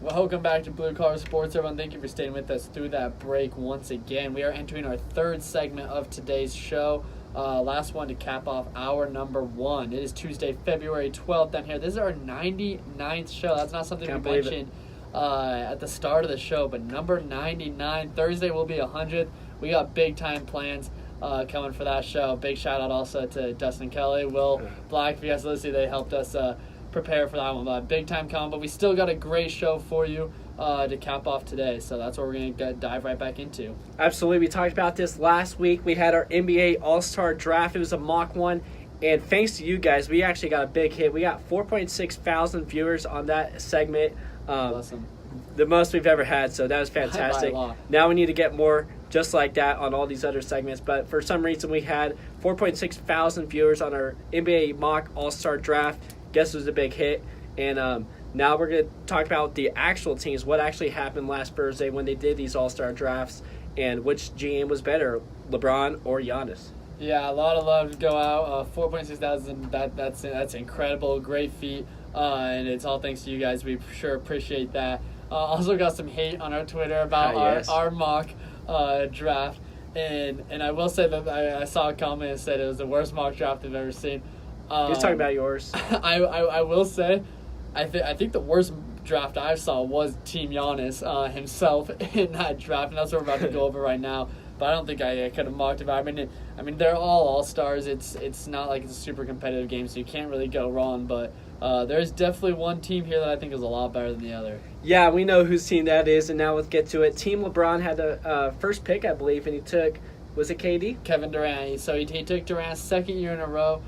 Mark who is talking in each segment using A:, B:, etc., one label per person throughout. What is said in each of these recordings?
A: Welcome back to Blue Collar Sports, everyone. Thank you for staying with us through that break once again. We are entering our third segment of today's show. Last one to cap off our number one. It is Tuesday, February 12th down here. This is our 99th show. That's not something we mentioned at the start of the show, but number 99. Thursday will be 100th. We got big-time plans coming for that show. Big shout-out also to Dustin Kelly, Will Black, Vias Lissy. They helped us prepare for that one. Big time coming, but we still got a great show for you to cap off today. So that's what we're going to dive right back into.
B: Absolutely. We talked about this last week. We had our NBA All-Star Draft. It was a mock one. And thanks to you guys, we actually got a big hit. We got 4.6 thousand viewers on that segment.
A: Awesome.
B: The most we've ever had, so that was fantastic. Now we need to get more just like that on all these other segments. But for some reason, we had 4.6 thousand viewers on our NBA mock All-Star Draft. Guess it was a big hit. And now we're going to talk about the actual teams, what actually happened last Thursday when they did these all-star drafts, and which GM was better, LeBron or Giannis.
A: Yeah, a lot of love to go out. 4.6 thousand, that's incredible, great feat, and it's all thanks to you guys. We sure appreciate that. Also got some hate on our Twitter about our mock draft, and I will say that I saw a comment that said it was the worst mock draft I've ever seen.
B: He's talking about yours.
A: I will say, I think the worst draft I saw was Team Giannis himself in that draft, and that's what we're about to go over right now. But I don't think I could have mocked it. I mean, they're all stars. It's not like it's a super competitive game, so you can't really go wrong. But there's definitely one team here that I think is a lot better than the other.
B: Yeah, we know whose team that is, and now let's get to it. Team LeBron had the first pick, I believe, and he took, was it KD?
A: Kevin Durant. So he took Durant's second year in a row.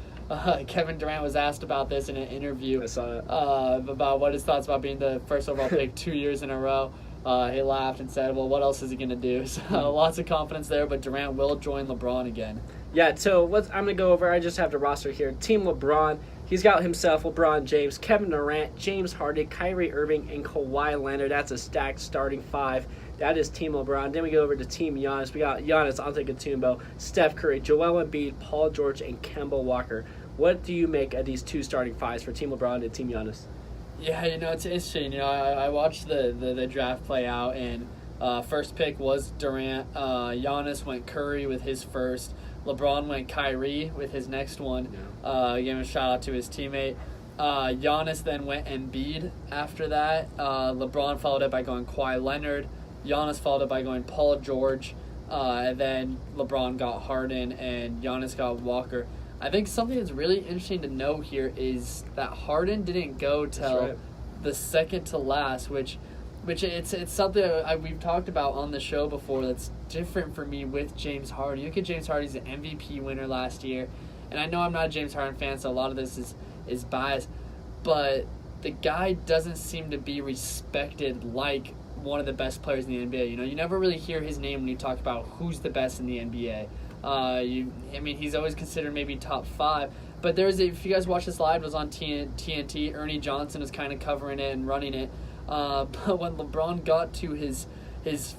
A: Kevin Durant was asked about this in an interview about what his thoughts about being the first overall pick 2 years in a row. He laughed and said, well, what else is he going to do? So lots of confidence there, but Durant will join LeBron again.
B: Yeah, so I'm going to go over, I just have the roster here. Team LeBron, he's got himself, LeBron James, Kevin Durant, James Harden, Kyrie Irving, and Kawhi Leonard. That's a stacked starting five. That is Team LeBron. Then we go over to Team Giannis. We got Giannis Antetokounmpo, Steph Curry, Joel Embiid, Paul George, and Kemba Walker. What do you make of these two starting fives for Team LeBron and Team Giannis?
A: Yeah, it's interesting. I watched the draft play out, and first pick was Durant. Giannis went Curry with his first. LeBron went Kyrie with his next one. Gave him a shout out to his teammate. Giannis then went Embiid after that. LeBron followed it by going Kawhi Leonard. Giannis followed it by going Paul George. And then LeBron got Harden, and Giannis got Walker. I think something that's really interesting to note here is that Harden didn't go till the second to last, which it's something we've talked about on the show before that's different for me with James Harden. You look at James Harden, he's an MVP winner last year, and I know I'm not a James Harden fan, so a lot of this is biased, but the guy doesn't seem to be respected like one of the best players in the NBA. You never really hear his name when you talk about who's the best in the NBA. He's always considered maybe top five. But if you guys watch this live, it was on TNT. Ernie Johnson was kind of covering it and running it. But when LeBron got to his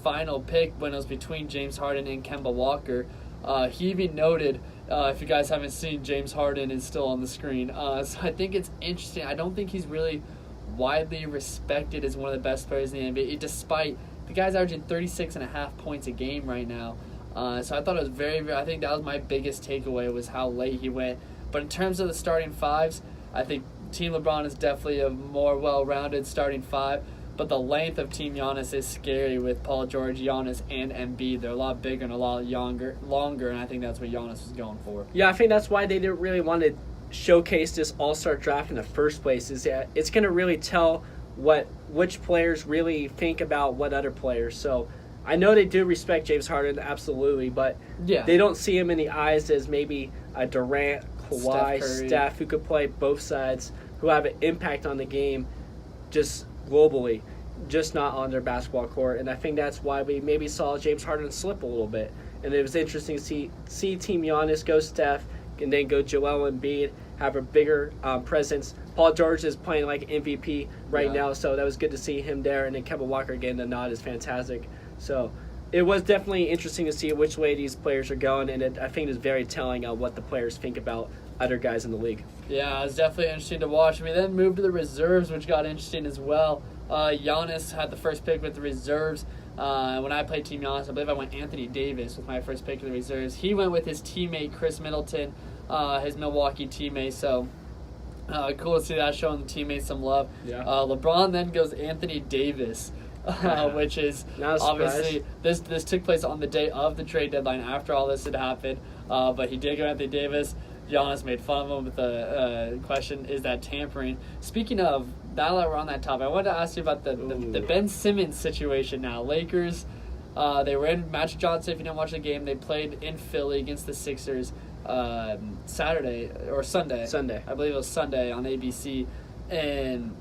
A: final pick, when it was between James Harden and Kemba Walker, he even noted, if you guys haven't seen, James Harden is still on the screen. So I think it's interesting. I don't think he's really widely respected as one of the best players in the NBA, despite the guy's averaging 36.5 points a game right now. So I thought it was very, I think that was my biggest takeaway, was how late he went. But in terms of the starting fives, I think Team LeBron is definitely a more well-rounded starting five. But the length of Team Giannis is scary with Paul George, Giannis, and Embiid. They're a lot bigger and a lot longer, and I think that's what Giannis was going for.
B: Yeah, I think that's why they didn't really want to showcase this all-star draft in the first place, is that it's going to really tell which players really think about what other players. So I know they do respect James Harden, absolutely, but they don't see him in the eyes as maybe a Durant, Kawhi, Steph, who could play both sides, who have an impact on the game just globally, just not on their basketball court. And I think that's why we maybe saw James Harden slip a little bit. And it was interesting to see Team Giannis go Steph, and then go Joel Embiid, have a bigger presence. Paul George is playing like MVP right now, so that was good to see him there. And then Kemba Walker getting the nod is fantastic. So it was definitely interesting to see which way these players are going, and I think it's very telling on what the players think about other guys in the league.
A: Yeah, it was definitely interesting to watch. We then moved to the reserves, which got interesting as well. Giannis had the first pick with the reserves. When I played Team Giannis, I believe I went Anthony Davis with my first pick of the reserves. He went with his teammate Chris Middleton, his Milwaukee teammate. So cool to see that, showing the teammates some love.
B: Yeah.
A: LeBron then goes Anthony Davis, which is obviously this took place on the day of the trade deadline after all this had happened. But he did go Anthony Davis. Giannis made fun of him with the question, is that tampering? Speaking of, now that we're on that topic, I wanted to ask you about the Ben Simmons situation now. Lakers, they were in Magic Johnson. If you didn't watch the game, they played in Philly against the Sixers Saturday or Sunday. I believe it was Sunday on ABC. And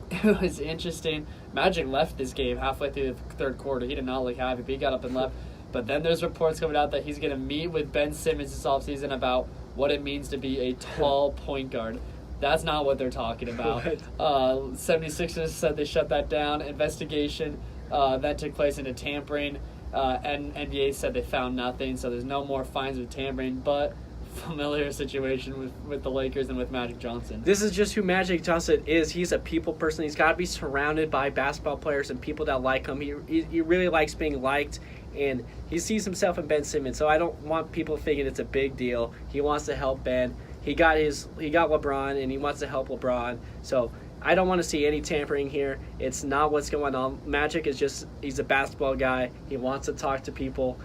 A: it was interesting. Magic left this game halfway through the third quarter. He did not look happy, but he got up and left. But then there's reports coming out that he's going to meet with Ben Simmons this offseason about what it means to be a tall point guard. That's not what they're talking about. 76ers said they shut that down. Investigation that took place into tampering. And NBA said they found nothing, so there's no more fines with tampering, but familiar situation with the Lakers and with Magic Johnson.
B: This is just who Magic Johnson is. He's a people person. He's got to be surrounded by basketball players and people that like him. He really likes being liked, and he sees himself in Ben Simmons. So I don't want people thinking it's a big deal. He wants to help Ben. He got LeBron, and he wants to help LeBron. So I don't want to see any tampering here. It's not what's going on. Magic is just, he's a basketball guy. He wants to talk to people.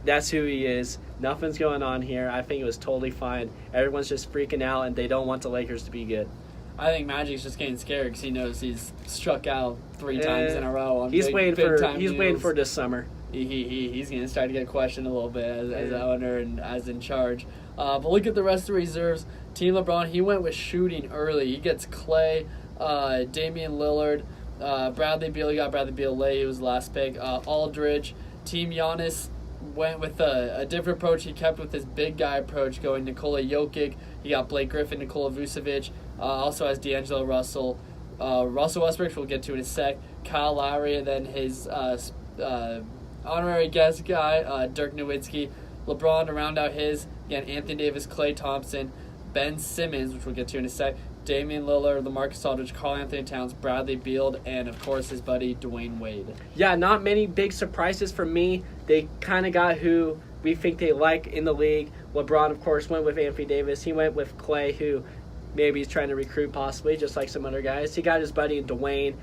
B: That's who he is. Nothing's going on here. I think it was totally fine. Everyone's just freaking out, and they don't want the Lakers to be good.
A: I think Magic's just getting scared because he knows he's struck out 3 times in a row on
B: he's waiting
A: deals.
B: for this summer.
A: He's going to start to get questioned a little bit as the owner and as in charge. But look at the rest of the reserves. Team LeBron, he went with shooting early. He gets Clay, Damian Lillard, Bradley Beal. He got Bradley Beal late. He was the last pick. Aldridge. Team Giannis went with a different approach. He kept with his big guy approach, going Nikola Jokic. He got Blake Griffin, Nikola Vucevic. Also has D'Angelo Russell. Russell Westbrook, we'll get to in a sec. Kyle Lowry, and then his honorary guest guy, Dirk Nowitzki. LeBron to round out his, again, Anthony Davis, Klay Thompson, Ben Simmons, which we'll get to in a sec, Damian Lillard, LaMarcus Aldridge, Karl-Anthony Towns, Bradley Beal, and, of course, his buddy Dwayne Wade.
B: Yeah, not many big surprises for me. They kind of got who we think they like in the league. LeBron, of course, went with Anthony Davis. He went with Klay, who maybe he's trying to recruit possibly, just like some other guys. He got his buddy Dwayne.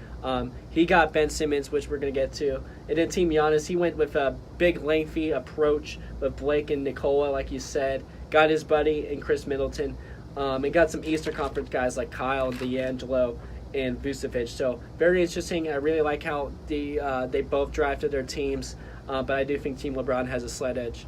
B: He got Ben Simmons, which we're going to get to. And then Team Giannis, he went with a big, lengthy approach with Blake and Nikola, like you said. Got his buddy and Chris Middleton. And got some Eastern Conference guys like Kyle and D'Angelo and Vucevic. So very interesting. I really like how they both drafted their teams. But I do think Team LeBron has a slight edge.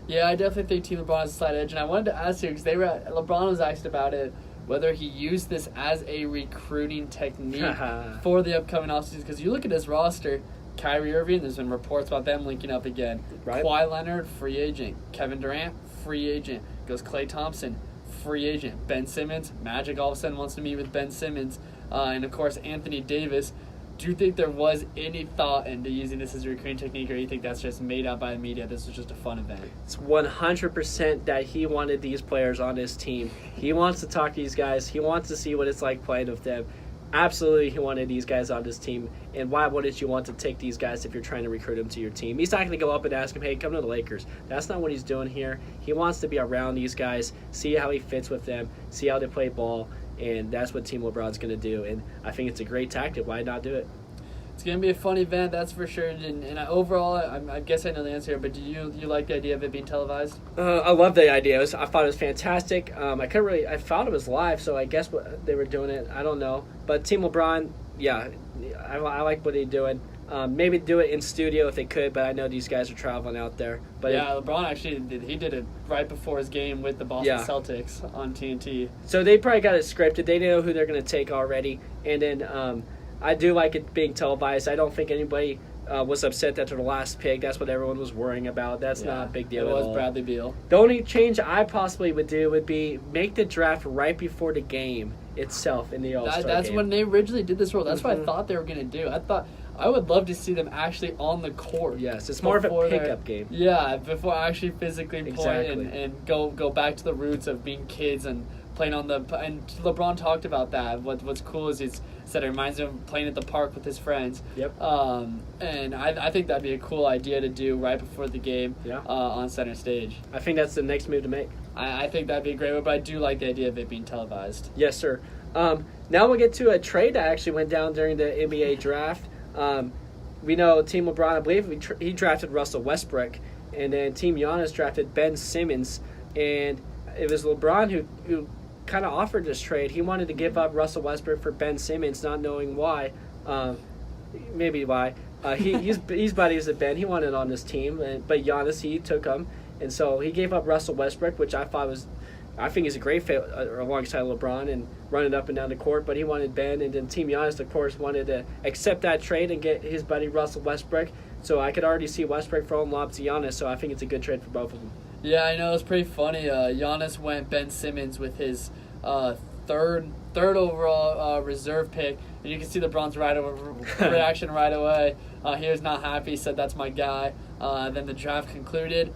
A: Yeah, I definitely think Team LeBron has a slight edge. And I wanted to ask you, because LeBron was asked about it, whether he used this as a recruiting technique for the upcoming offseason. Because you look at his roster, Kyrie Irving, there's been reports about them linking up again.
B: Right.
A: Kawhi Leonard, free agent. Kevin Durant, free agent. Goes Klay Thompson, free agent. Ben Simmons, Magic all of a sudden wants to meet with Ben Simmons. And, of course, Anthony Davis. Do you think there was any thought into using this as a recruiting technique, or do you think that's just made up by the media? This was just a fun event.
B: It's 100% that he wanted these players on his team. He wants to talk to these guys. He wants to see what it's like playing with them. Absolutely, he wanted these guys on his team. And why wouldn't you want to take these guys if you're trying to recruit them to your team? He's not going to go up and ask him, hey, come to the Lakers. That's not what he's doing here. He wants to be around these guys, see how he fits with them, see how they play ball. And that's what Team LeBron's going to do. And I think it's a great tactic. Why not do it?
A: It's going to be a fun event, that's for sure. And overall, I guess I know the answer here, but do you like the idea of it being televised?
B: I love the idea. I thought it was fantastic. I thought it was live, so I guess they were doing it. I don't know. But Team LeBron, yeah, I like what they're doing. Maybe do it in studio if they could, but I know these guys are traveling out there. But
A: yeah, LeBron actually did it right before his game with the Boston Celtics on TNT.
B: So they probably got it scripted. They know who they're going to take already. And then I do like it being televised. I don't think anybody was upset after the last pick. That's what everyone was worrying about. That's not a big deal at all.
A: It was Bradley Beal.
B: The only change I possibly would do would be make the draft right before the game. itself in the All-Star
A: That's
B: game.
A: when they originally did this rule. That's what I
B: Mhm.
A: thought they were going to do. I would love to see them actually on the court.
B: Yes, it's more of a
A: before
B: pickup game.
A: Yeah, before actually physically playing
B: Exactly.
A: and go back to the roots of being kids and playing on the. And LeBron talked about that. What's cool is he said it reminds him of playing at the park with his friends.
B: Yep.
A: And I think that'd be a cool idea to do right before the game.
B: Yeah.
A: On center stage.
B: I think that's the next move to make.
A: I think that'd be a great one, but I do like the idea of it being televised.
B: Yes, sir. Now we'll get to a trade that actually went down during the NBA draft. We know Team LeBron, I believe he drafted Russell Westbrook, and then Team Giannis drafted Ben Simmons. And it was LeBron who kind of offered this trade. He wanted to give up Russell Westbrook for Ben Simmons, not knowing why. Maybe why. He's buddies with Ben. He wanted on this team, but Giannis, he took him. And so he gave up Russell Westbrook, which I think is a great fit alongside LeBron and running up and down the court. But he wanted Ben, and then Team Giannis, of course, wanted to accept that trade and get his buddy Russell Westbrook. So I could already see Westbrook throwing lobs to Giannis. So I think it's a good trade for both of them.
A: Yeah, I know. It's pretty funny. Giannis went Ben Simmons with his third overall reserve pick, and you can see LeBron's reaction right away. He was not happy. He said, "That's my guy." Then the draft concluded.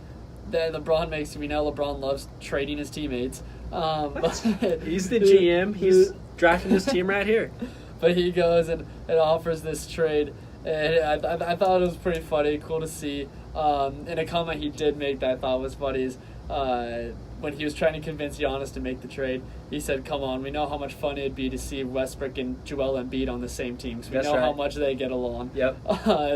A: Then we know LeBron loves trading his teammates. But
B: He's the GM. He's drafting his team right here.
A: But he goes and offers this trade, and I thought it was pretty funny, cool to see. And a comment he did make that I thought was funny is when he was trying to convince Giannis to make the trade, he said, "Come on, we know how much fun it'd be to see Westbrook and Joel Embiid on the same team. So we
B: That's
A: know
B: right.
A: how much they get along.
B: Yep.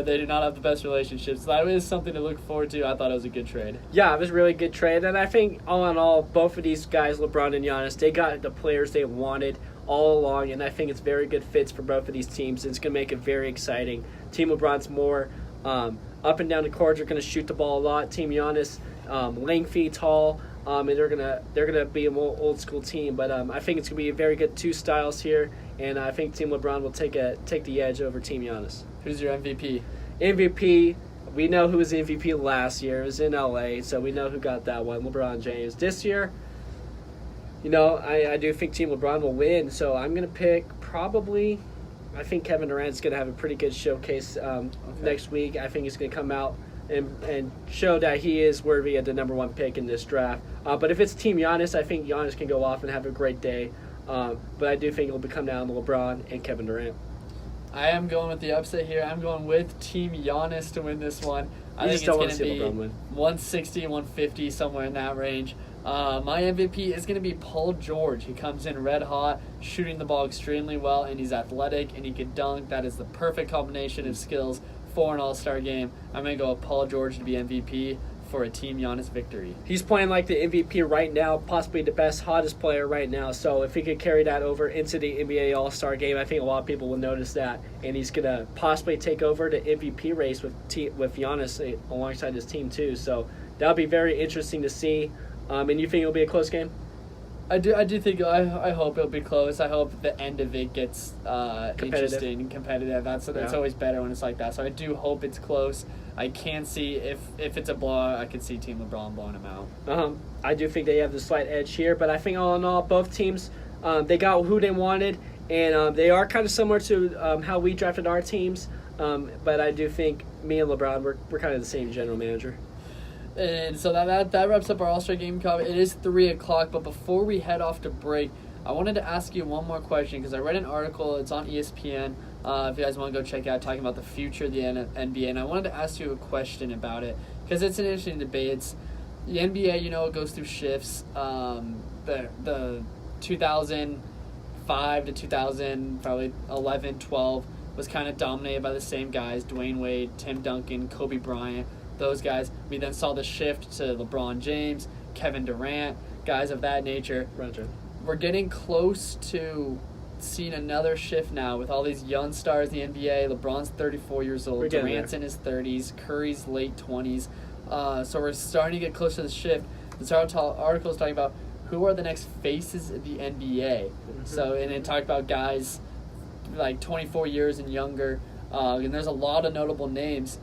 A: They do not have the best relationships. So that is something to look forward to. I thought it was a good trade.
B: Yeah, it was a really good trade. And I think, all in all, both of these guys, LeBron and Giannis, they got the players they wanted all along. And I think it's very good fits for both of these teams. It's going to make it very exciting. Team LeBron's more up and down the court. They're going to shoot the ball a lot. Team Giannis, lengthy, tall. And they're gonna be a more old school team, but I think it's gonna be a very good two styles here, and I think Team LeBron will take the edge over Team Giannis.
A: Who's your MVP?
B: MVP, we know who was the MVP last year. It was in LA, so we know who got that one. LeBron James. This year, I do think Team LeBron will win, so I'm gonna pick probably. I think Kevin Durant's gonna have a pretty good showcase next week. I think he's gonna come out and show that he is worthy of the number one pick in this draft. But if it's Team Giannis, I think Giannis can go off and have a great day. But I do think it'll come down to LeBron and Kevin Durant.
A: I am going with the upset here. I'm going with Team Giannis to win this one. I think it's going to be 160, 150, somewhere in that range. My MVP is going to be Paul George. He comes in red hot, shooting the ball extremely well, and he's athletic, and he can dunk. That is the perfect combination of skills for an all-star game. I'm going to go with Paul George to be MVP for a Team Giannis victory.
B: He's playing like the MVP right now, possibly the best, hottest player right now. So if he could carry that over into the NBA All-Star game, I think a lot of people will notice that. And he's going to possibly take over the MVP race with Giannis alongside his team too. So that'll be very interesting to see. And you think it'll be a close game?
A: I do think I hope it'll be close. I hope the end of it gets interesting and competitive. That's always better when it's like that. So I do hope it's close. I can see if it's a blowout, I can see Team LeBron blowing them out.
B: I do think they have the slight edge here, but I think all in all, both teams they got who they wanted, and they are kind of similar to how we drafted our teams. But I do think me and LeBron we're kind of the same general manager.
A: And so that wraps up our All-Star Game Cup. It is 3 o'clock, but before we head off to break, I wanted to ask you one more question because I read an article. It's on ESPN. If you guys want to go check it out, talking about the future of the NBA. And I wanted to ask you a question about it because it's an interesting debate. It's the NBA, it goes through shifts. The 2005 to 2000, probably 11, 12, was kind of dominated by the same guys, Dwayne Wade, Tim Duncan, Kobe Bryant. Those guys. We then saw the shift to LeBron James, Kevin Durant, guys of that nature. We're getting close to seeing another shift now with all these young stars in the NBA. LeBron's 34 years old. Durant's in his 30s. Curry's late 20s. So we're starting to get close to the shift. This article is talking about who are the next faces of the NBA. Mm-hmm. So, and it talked about guys like 24 years and younger. And there's a lot of notable names.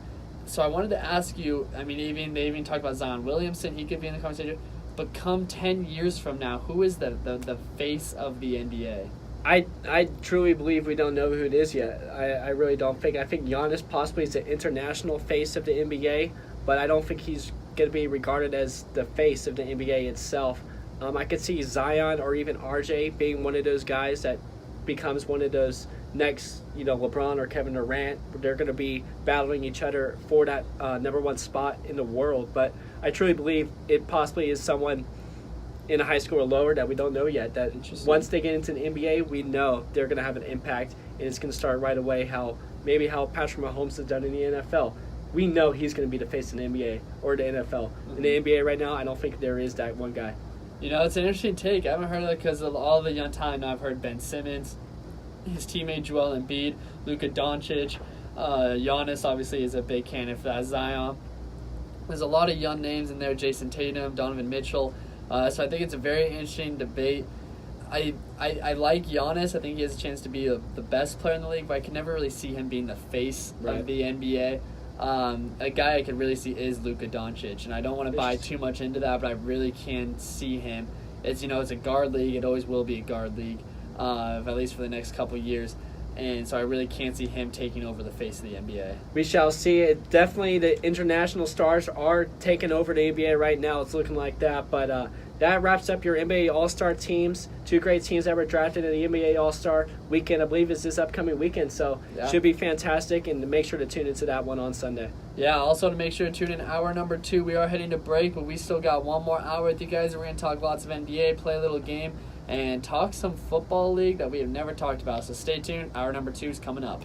A: So I wanted to ask you, they even talk about Zion Williamson, he could be in the conversation, but come 10 years from now, who is the face of the NBA?
B: I truly believe we don't know who it is yet. I really don't think. I think Giannis possibly is the international face of the NBA, but I don't think he's going to be regarded as the face of the NBA itself. I could see Zion or even RJ being one of those guys that becomes one of those next, LeBron or Kevin Durant. They're going to be battling each other for that number one spot in the world. But I truly believe it possibly is someone in a high school or lower that we don't know yet. That once they get into the NBA, we know they're going to have an impact, and it's going to start right away. How Patrick Mahomes has done in the NFL. We know he's going to be the face of the NBA or the NFL. Mm-hmm. In the NBA right now, I don't think there is that one guy.
A: It's an interesting take. I haven't heard of it because of all the young talent. I've heard Ben Simmons, his teammate Joel Embiid, Luka Doncic, Giannis obviously is a big candidate for that, Zion. There's a lot of young names in there, Jason Tatum, Donovan Mitchell. So I think it's a very interesting debate. I like Giannis. I think he has a chance to be the best player in the league, but I can never really see him being the face of the NBA. A guy I can really see is Luka Doncic, and I don't want to buy too much into that, but I really can see him. It's a guard league. It always will be a guard league, at least for the next couple years. And so I really can't see him taking over the face of the NBA.
B: We shall see. It definitely, the international stars are taking over the NBA right now. It's looking like that. But that wraps up your NBA All-Star teams. Two great teams that were drafted in the NBA All-Star weekend, I believe, is this upcoming weekend. So should be fantastic. And make sure to tune into that one on Sunday.
A: Yeah, also to make sure to tune in hour number 2. We are heading to break, but we still got one more hour with you guys. We're going to talk lots of NBA, play a little game, and talk some football league that we have never talked about. So stay tuned. Hour number 2 is coming up.